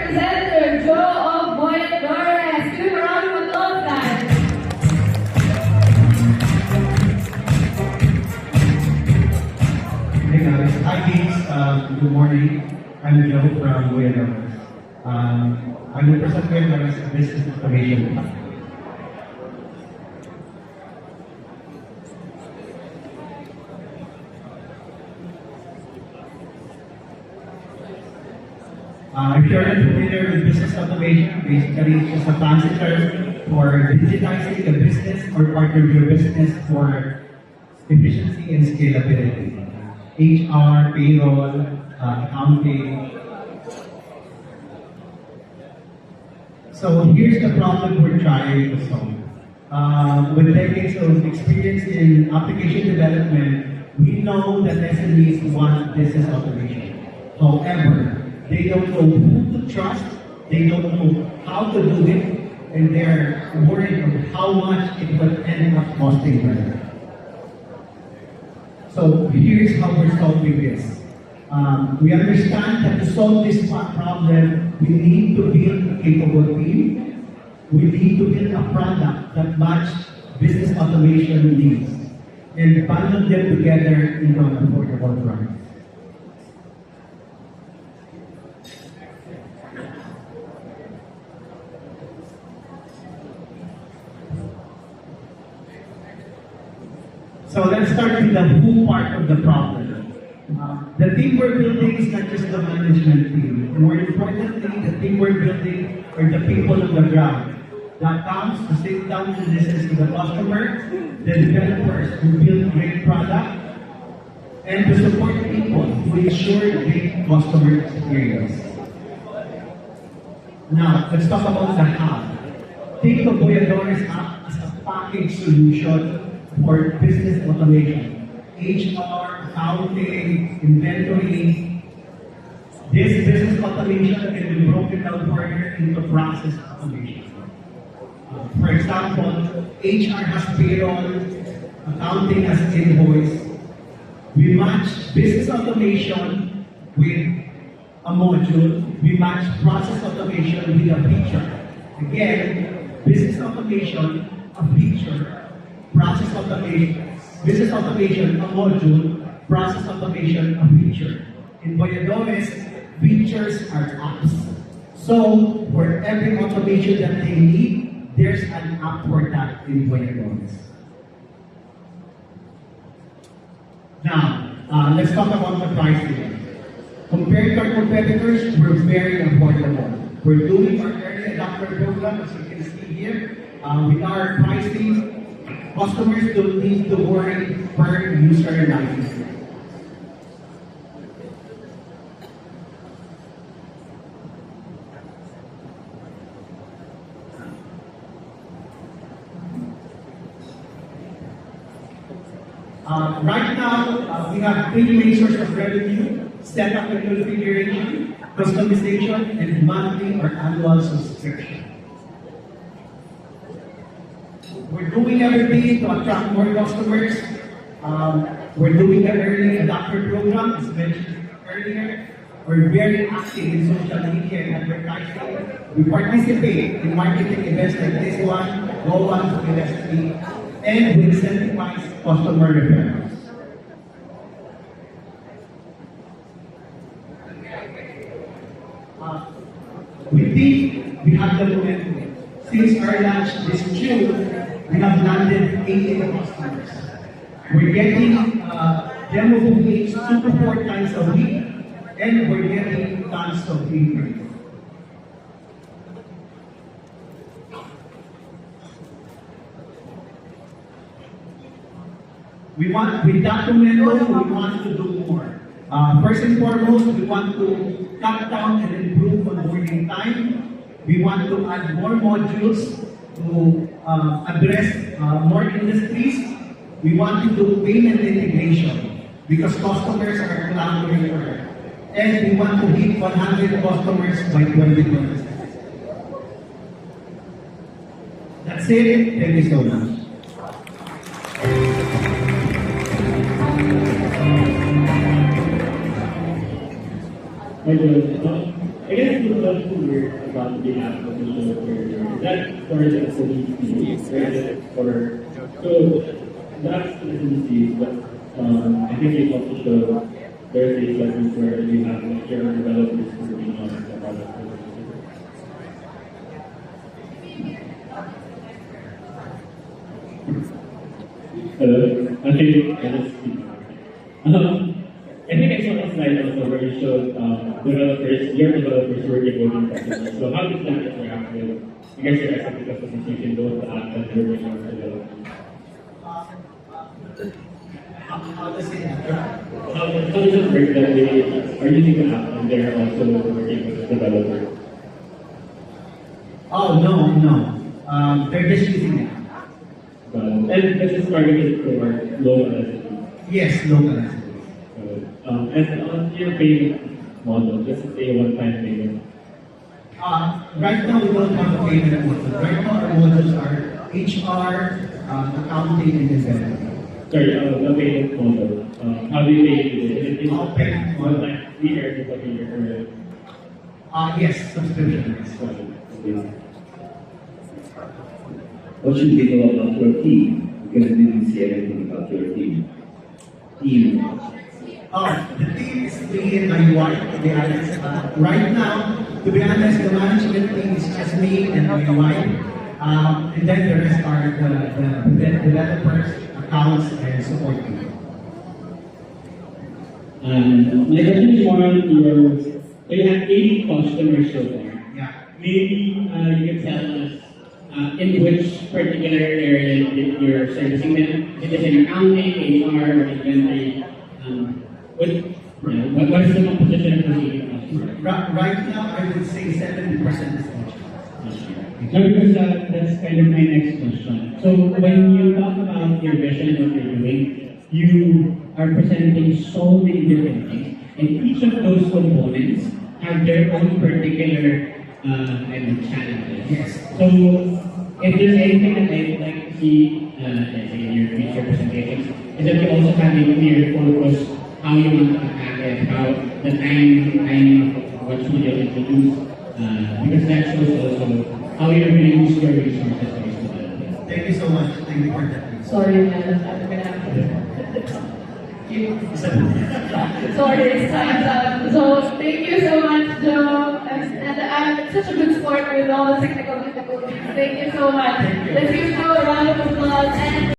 representative, GOAB Flores. Give him a round of applause, guys. Hey guys, hi Geeks, good morning. I'm Joe from GOAB. I represent GOAB as a business information platform. If you're not familiar with business automation, basically it's just a fancy term for digitizing the business or part of your business for efficiency and scalability. HR, payroll, accounting. So here's the problem we're trying to solve. With decades of experience in application development, we know that SMEs want business automation. However, they don't know who to trust, they don't know how to do it, and they're worried of how much it will end up costing them. So here's how we're solving this. We understand that to solve this problem, we need to build a capable team. We need to build a product that matches business automation needs and bundle them together into an affordable price. So let's start with the who part of the problem. The team we're building is not just the management team. More importantly, the team we're building are the people on the ground. That comes to sit down and listen to the customer, the developers who build great product, and to support people who ensure great customer experience. Now, let's talk about the how. Think of Boyadores app as a package solution for business automation. HR, accounting, inventory. This business automation can be broken down further into process automation. For example, HR has payroll, accounting has invoice. We match business automation with a module. We match process automation with a feature. Again, business automation, a feature. Process automation, business automation, a module, process automation, a feature. In Boyadores, features are apps. So, for every automation that they need, there's an app for that in Boyadores. Now, let's talk about the pricing. Compared to our competitors, we're very affordable. We're doing our early adopter program, as you can see here. With our pricing, customers don't need to worry per user license. Right now, we have three main sources of revenue: setup and configuration, customization, and monthly or annual subscription. We're doing everything to attract more customers. We're doing the early adopter program, as mentioned earlier. We're very active in social media and advertising. We participate in marketing events like this one, GOAB University, and we incentivize customer referrals. We think we have the momentum. Since our launch this June, we have landed 80 customers. We're getting demo bookings 2 to 4 times a week, and we're getting tons of inquiries. With that momentum, we want to do more. First and foremost, we want to cut down and improve onboarding time. We want to add more modules to address more industries. We want to do payment integration because customers are clamoring for it. And we want to hit 100 customers by 2026. That's it. Thank you so much. I guess the love to work about the application of earlier. Is that for the SMEs, right? For so that's the SMEs, but I think it also shows there's a segment where you have like your developers working on the product. Hello. Okay, I think I saw a slide also where you showed developers, your developers working with customers. So how does that interact with, I guess, your SME customers using both the app and your developers? How does it interact? How does it work that they are using the app and they're also working with the developer? Oh, no. They're just using it. And this is targeted for local SMEs. Yes, local SMEs. And on your payment model, this is a one-time payment. Right now, we don't have a payment model. Right now, our models are HR, accounting, and development. Sorry, the payment model. How do you pay it? Is it Payment model. one-time fee or is it a year? Yes, subscription. Yes. What should we know about your team? Because we didn't see anything about your team. The team is me and my wife, to be honest. Right now, to be honest, the management team is just me and my wife. And then the rest are the developers, accounts, and support team. My question is more on your, so you have 80 customers so far. Yeah. Maybe you can tell us in which particular area that you're servicing them. Is it in accounting, HR, or inventory? What is the composition of those 80 customers? Right now, I would say 70% is HR. No, because that's kind of my next question. So when you talk about your vision and what you're doing, you are presenting so many different things, and each of those components have their own particular challenges. Yes. So if there's anything that I would like to see in your future presentations, is that you also have a clear focus how you want to attack it, how the timing of what you will introduce, because that shows also how you're going to use your resources based on that. Thank you so much. Thank you for that. Sorry, man. I'm gonna have to. Sorry, it's time's up. So thank you so much, Joe. And I'm such a good sport with all the technical difficulties. Thank you so much. Let's give Joe a round of applause. And